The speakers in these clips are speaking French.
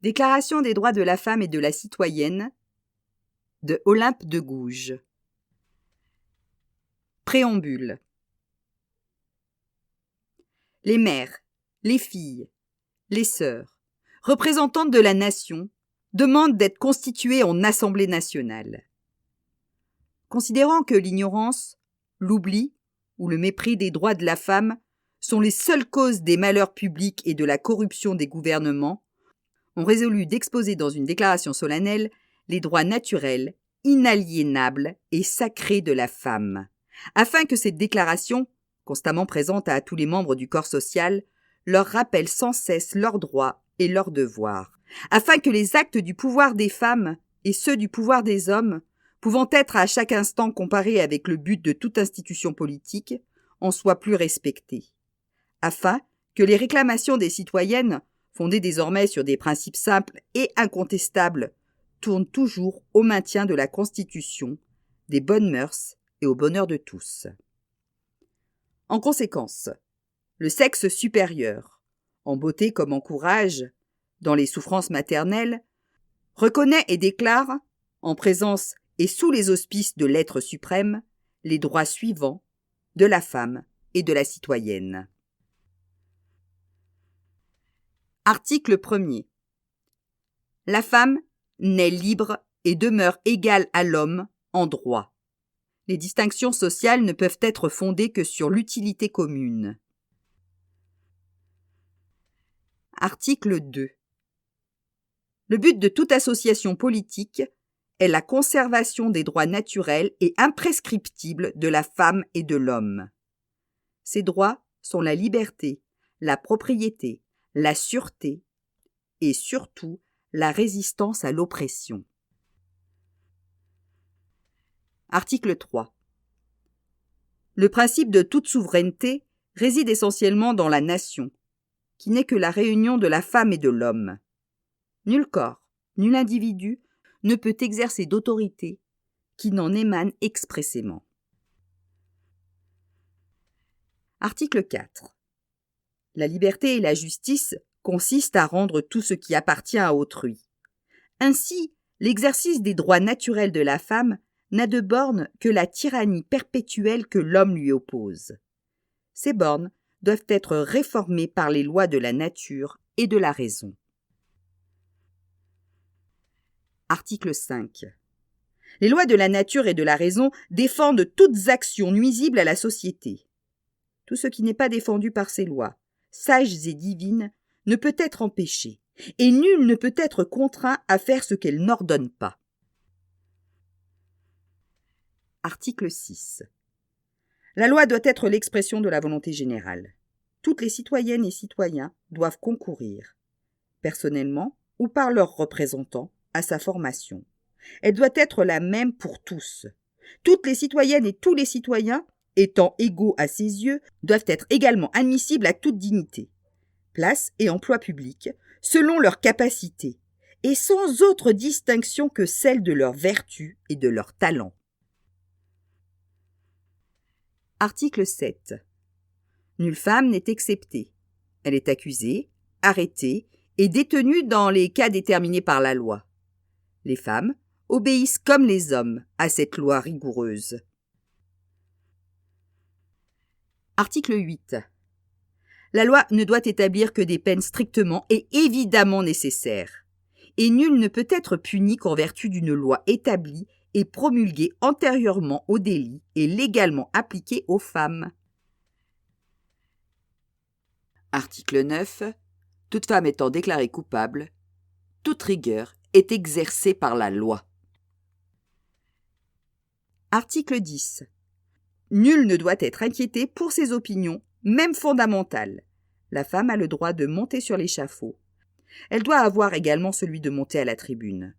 Déclaration des droits de la femme et de la citoyenne de Olympe de Gouges. Préambule. Les mères, les filles, les sœurs, représentantes de la nation, demandent d'être constituées en Assemblée nationale. Considérant que l'ignorance, l'oubli ou le mépris des droits de la femme sont les seules causes des malheurs publics et de la corruption des gouvernements, on résolut d'exposer dans une déclaration solennelle les droits naturels, inaliénables et sacrés de la femme, afin que cette déclaration, constamment présente à tous les membres du corps social, leur rappelle sans cesse leurs droits et leurs devoirs, afin que les actes du pouvoir des femmes et ceux du pouvoir des hommes, pouvant être à chaque instant comparés avec le but de toute institution politique, en soient plus respectés, afin que les réclamations des citoyennes, fondées désormais sur des principes simples et incontestables, tournent toujours au maintien de la Constitution, des bonnes mœurs et au bonheur de tous. En conséquence, le sexe supérieur, en beauté comme en courage, dans les souffrances maternelles, reconnaît et déclare, en présence et sous les auspices de l'être suprême, les droits suivants de la femme et de la citoyenne. Article 1er. La femme naît libre et demeure égale à l'homme en droit. Les distinctions sociales ne peuvent être fondées que sur l'utilité commune. Article 2. Le but de toute association politique est la conservation des droits naturels et imprescriptibles de la femme et de l'homme. Ces droits sont la liberté, la propriété, la sûreté et surtout la résistance à l'oppression. Article 3. Le principe de toute souveraineté réside essentiellement dans la nation, qui n'est que la réunion de la femme et de l'homme. Nul corps, nul individu ne peut exercer d'autorité qui n'en émane expressément. Article 4. La liberté et la justice consistent à rendre tout ce qui appartient à autrui. Ainsi, l'exercice des droits naturels de la femme n'a de borne que la tyrannie perpétuelle que l'homme lui oppose. Ces bornes doivent être réformées par les lois de la nature et de la raison. Article 5. Les lois de la nature et de la raison défendent toutes actions nuisibles à la société. Tout ce qui n'est pas défendu par ces lois, sages et divines, ne peut être empêché, et nul ne peut être contraint à faire ce qu'elles n'ordonnent pas. Article 6. La loi doit être l'expression de la volonté générale. Toutes les citoyennes et citoyens doivent concourir, personnellement ou par leurs représentants, à sa formation. Elle doit être la même pour tous. Toutes les citoyennes et tous les citoyens, étant égaux à ses yeux, doivent être également admissibles à toute dignité, place et emploi public, selon leurs capacités, et sans autre distinction que celle de leur vertu et de leur talent. Article 7. Nulle femme n'est exceptée. Elle est accusée, arrêtée et détenue dans les cas déterminés par la loi. Les femmes obéissent comme les hommes à cette loi rigoureuse. Article 8. La loi ne doit établir que des peines strictement et évidemment nécessaires, et nul ne peut être puni qu'en vertu d'une loi établie et promulguée antérieurement au délit et légalement appliquée aux femmes. Article 9. Toute femme étant déclarée coupable, toute rigueur est exercée par la loi. Article 10. Nul ne doit être inquiété pour ses opinions, même fondamentales. La femme a le droit de monter sur l'échafaud. Elle doit avoir également celui de monter à la tribune,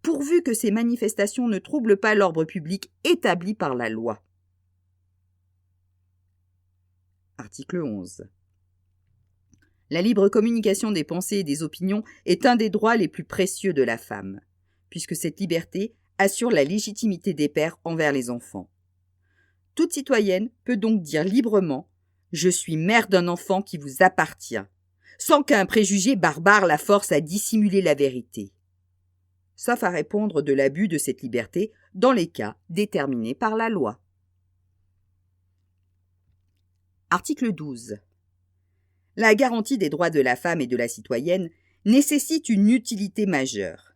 pourvu que ces manifestations ne troublent pas l'ordre public établi par la loi. Article 11. La libre communication des pensées et des opinions est un des droits les plus précieux de la femme, puisque cette liberté assure la légitimité des pères envers les enfants. Toute citoyenne peut donc dire librement « Je suis mère d'un enfant qui vous appartient », sans qu'un préjugé barbare la force à dissimuler la vérité. Sauf à répondre de l'abus de cette liberté dans les cas déterminés par la loi. Article 12. La garantie des droits de la femme et de la citoyenne nécessite une utilité majeure.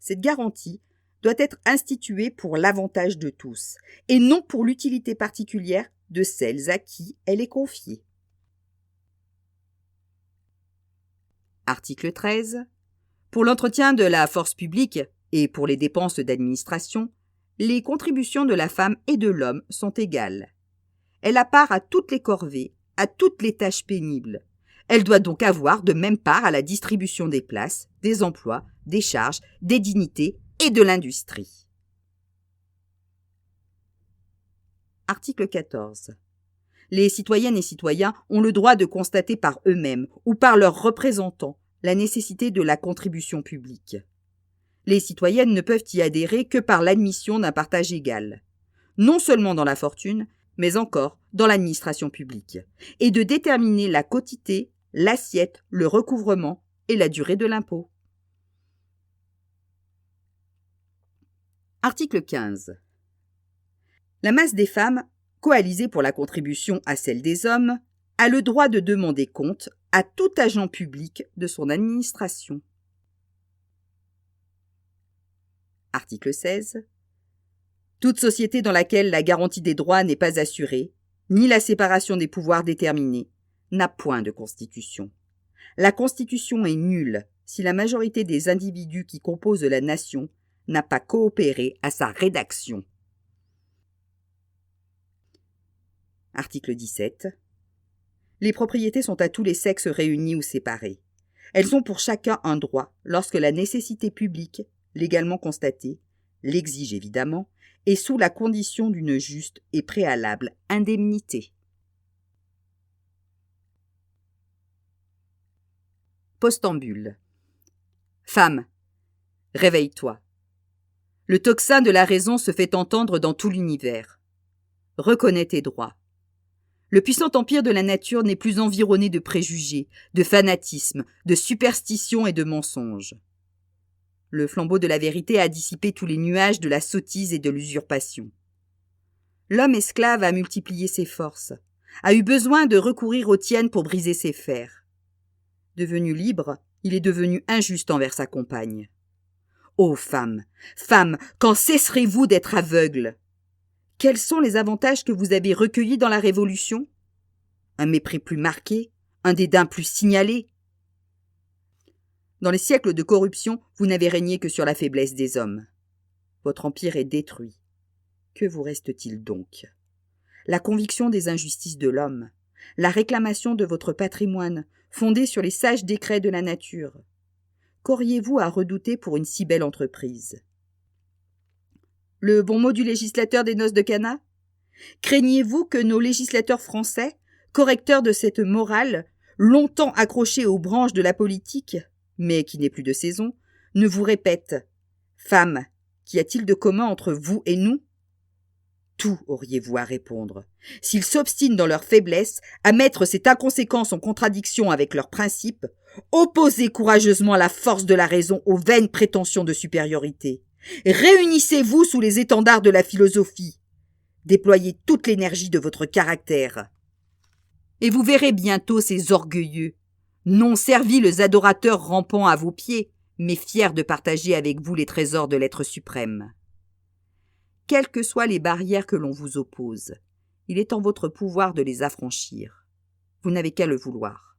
Cette garantie doit être instituée pour l'avantage de tous, et non pour l'utilité particulière de celles à qui elle est confiée. Article 13. Pour l'entretien de la force publique et pour les dépenses d'administration, les contributions de la femme et de l'homme sont égales. Elle a part à toutes les corvées, à toutes les tâches pénibles. Elle doit donc avoir de même part à la distribution des places, des emplois, des charges, des dignités et de l'industrie. Article 14. Les citoyennes et citoyens ont le droit de constater par eux-mêmes ou par leurs représentants la nécessité de la contribution publique. Les citoyennes ne peuvent y adhérer que par l'admission d'un partage égal, non seulement dans la fortune, mais encore dans l'administration publique, et de déterminer la quotité, l'assiette, le recouvrement et la durée de l'impôt. Article 15. La masse des femmes, coalisée pour la contribution à celle des hommes, a le droit de demander compte à tout agent public de son administration. Article 16. Toute société dans laquelle la garantie des droits n'est pas assurée, ni la séparation des pouvoirs déterminée, n'a point de constitution. La constitution est nulle si la majorité des individus qui composent la nation n'a pas coopéré à sa rédaction. Article 17. Les propriétés sont à tous les sexes réunis ou séparés. Elles ont pour chacun un droit lorsque la nécessité publique, légalement constatée, l'exige évidemment, et sous la condition d'une juste et préalable indemnité. Postambule. Femme, réveille-toi. Le tocsin de la raison se fait entendre dans tout l'univers. Reconnais tes droits. Le puissant empire de la nature n'est plus environné de préjugés, de fanatisme, de superstitions et de mensonges. Le flambeau de la vérité a dissipé tous les nuages de la sottise et de l'usurpation. L'homme esclave a multiplié ses forces, a eu besoin de recourir aux tiennes pour briser ses fers. Devenu libre, il est devenu injuste envers sa compagne. Ô femme, femme, quand cesserez-vous d'être aveugle? Quels sont les avantages que vous avez recueillis dans la Révolution? Un mépris plus marqué, un dédain plus signalé. Dans les siècles de corruption, vous n'avez régné que sur la faiblesse des hommes. Votre empire est détruit. Que vous reste-t-il donc? La conviction des injustices de l'homme, la réclamation de votre patrimoine, fondé sur les sages décrets de la nature. Qu'auriez-vous à redouter pour une si belle entreprise? Le bon mot du législateur des noces de Cana? Craignez-vous que nos législateurs français, correcteurs de cette morale, longtemps accrochés aux branches de la politique, mais qui n'est plus de saison, ne vous répètent « Femme, qu'y a-t-il de commun entre vous et nous ?» Tout auriez-vous à répondre. S'ils s'obstinent dans leur faiblesse, à mettre cette inconséquence en contradiction avec leurs principes, opposez courageusement la force de la raison aux vaines prétentions de supériorité. Réunissez-vous sous les étendards de la philosophie. Déployez toute l'énergie de votre caractère. Et vous verrez bientôt ces orgueilleux, non serviles adorateurs rampant à vos pieds, mais fiers de partager avec vous les trésors de l'être suprême. Quelles que soient les barrières que l'on vous oppose, il est en votre pouvoir de les affranchir. Vous n'avez qu'à le vouloir.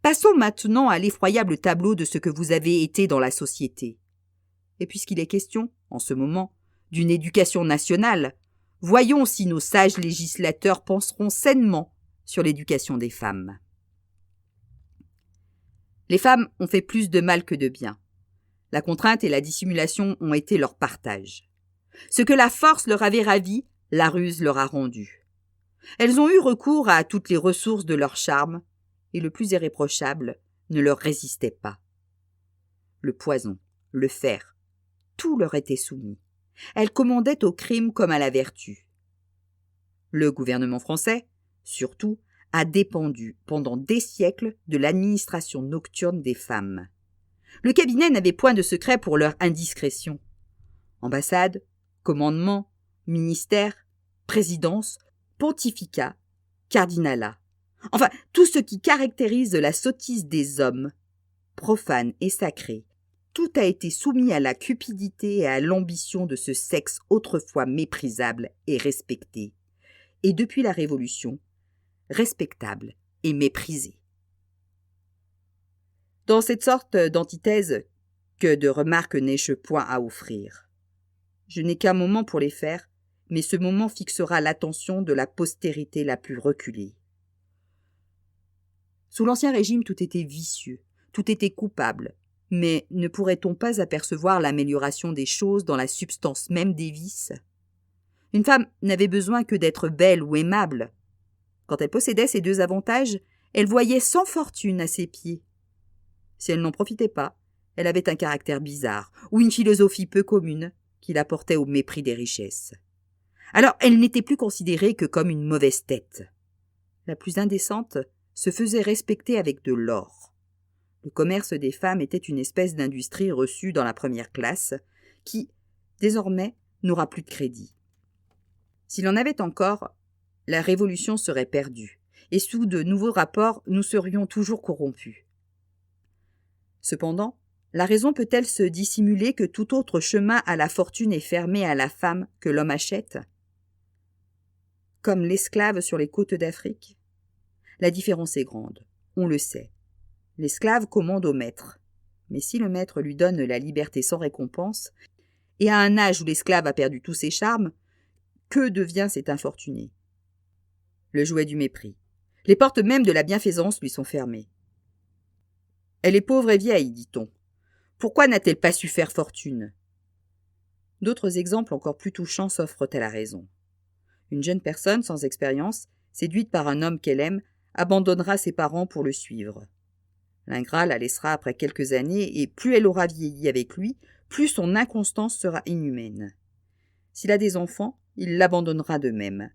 Passons maintenant à l'effroyable tableau de ce que vous avez été dans la société. Et puisqu'il est question, en ce moment, d'une éducation nationale, voyons si nos sages législateurs penseront sainement sur l'éducation des femmes. Les femmes ont fait plus de mal que de bien. La contrainte et la dissimulation ont été leur partage. Ce que la force leur avait ravi, la ruse leur a rendu. Elles ont eu recours à toutes les ressources de leur charme, et le plus irréprochable ne leur résistait pas. Le poison, le fer, tout leur était soumis. Elles commandaient au crime comme à la vertu. Le gouvernement français, surtout, a dépendu pendant des siècles de l'administration nocturne des femmes. Le cabinet n'avait point de secret pour leur indiscrétion. Ambassade, commandement, ministère, présidence, pontificat, cardinalat. Enfin, tout ce qui caractérise la sottise des hommes, profanes et sacrés, tout a été soumis à la cupidité et à l'ambition de ce sexe autrefois méprisable et respecté, et depuis la Révolution, respectable et méprisé. Dans cette sorte d'antithèse, que de remarques n'ai-je point à offrir. Je n'ai qu'un moment pour les faire, mais ce moment fixera l'attention de la postérité la plus reculée. Sous l'Ancien Régime, tout était vicieux, tout était coupable, mais ne pourrait-on pas apercevoir l'amélioration des choses dans la substance même des vices ? Une femme n'avait besoin que d'être belle ou aimable. Quand elle possédait ces deux avantages, elle voyait sans fortune à ses pieds. Si elle n'en profitait pas, elle avait un caractère bizarre ou une philosophie peu commune qui la portait au mépris des richesses. Alors elle n'était plus considérée que comme une mauvaise tête. La plus indécente se faisait respecter avec de l'or. Le commerce des femmes était une espèce d'industrie reçue dans la première classe qui, désormais, n'aura plus de crédit. S'il en avait encore, la Révolution serait perdue, et sous de nouveaux rapports, nous serions toujours corrompus. Cependant, la raison peut-elle se dissimuler que tout autre chemin à la fortune est fermé à la femme que l'homme achète ? Comme l'esclave sur les côtes d'Afrique ? La différence est grande, on le sait. L'esclave commande au maître, mais si le maître lui donne la liberté sans récompense, et à un âge où l'esclave a perdu tous ses charmes, que devient cet infortuné ? Le jouet du mépris. Les portes même de la bienfaisance lui sont fermées. Elle est pauvre et vieille, dit-on. Pourquoi n'a-t-elle pas su faire fortune ? D'autres exemples encore plus touchants s'offrent à la raison. Une jeune personne sans expérience, séduite par un homme qu'elle aime, abandonnera ses parents pour le suivre. L'ingrat la laissera après quelques années, et plus elle aura vieilli avec lui, plus son inconstance sera inhumaine. S'il a des enfants, il l'abandonnera de même.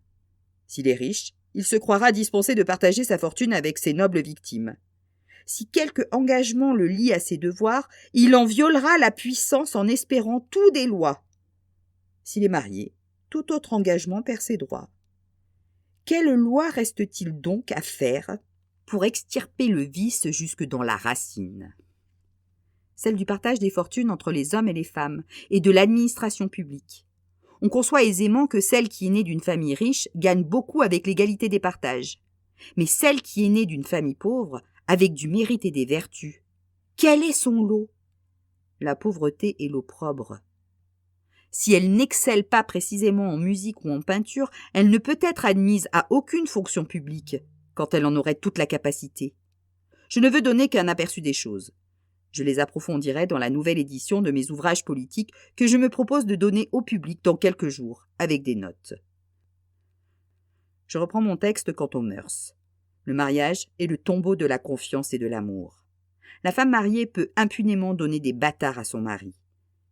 S'il est riche, il se croira dispensé de partager sa fortune avec ses nobles victimes. Si quelque engagement le lie à ses devoirs, il en violera la puissance en espérant tout des lois. S'il est marié, tout autre engagement perd ses droits. Quelle loi reste-t-il donc à faire pour extirper le vice jusque dans la racine ? Celle du partage des fortunes entre les hommes et les femmes, et de l'administration publique. On conçoit aisément que celle qui est née d'une famille riche gagne beaucoup avec l'égalité des partages. Mais celle qui est née d'une famille pauvre, avec du mérite et des vertus, quel est son lot ? La pauvreté et l'opprobre. Si elle n'excelle pas précisément en musique ou en peinture, elle ne peut être admise à aucune fonction publique, quand elle en aurait toute la capacité. Je ne veux donner qu'un aperçu des choses. Je les approfondirai dans la nouvelle édition de mes ouvrages politiques que je me propose de donner au public dans quelques jours, avec des notes. Je reprends mon texte quant aux mœurs. Le mariage est le tombeau de la confiance et de l'amour. La femme mariée peut impunément donner des bâtards à son mari,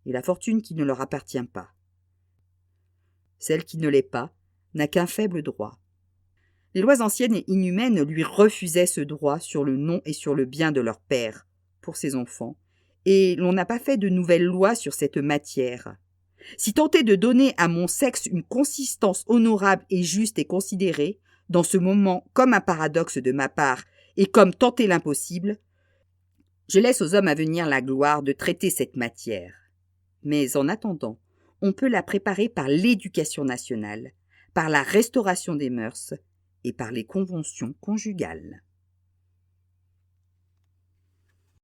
et la fortune qui ne leur appartient pas. Celle qui ne l'est pas n'a qu'un faible droit. Les lois anciennes et inhumaines lui refusaient ce droit sur le nom et sur le bien de leur père, pour ses enfants, et l'on n'a pas fait de nouvelles lois sur cette matière. Si tenter de donner à mon sexe une consistance honorable et juste et considérée, dans ce moment comme un paradoxe de ma part et comme tenter l'impossible, je laisse aux hommes à venir la gloire de traiter cette matière. Mais en attendant, on peut la préparer par l'éducation nationale, par la restauration des mœurs et par les conventions conjugales.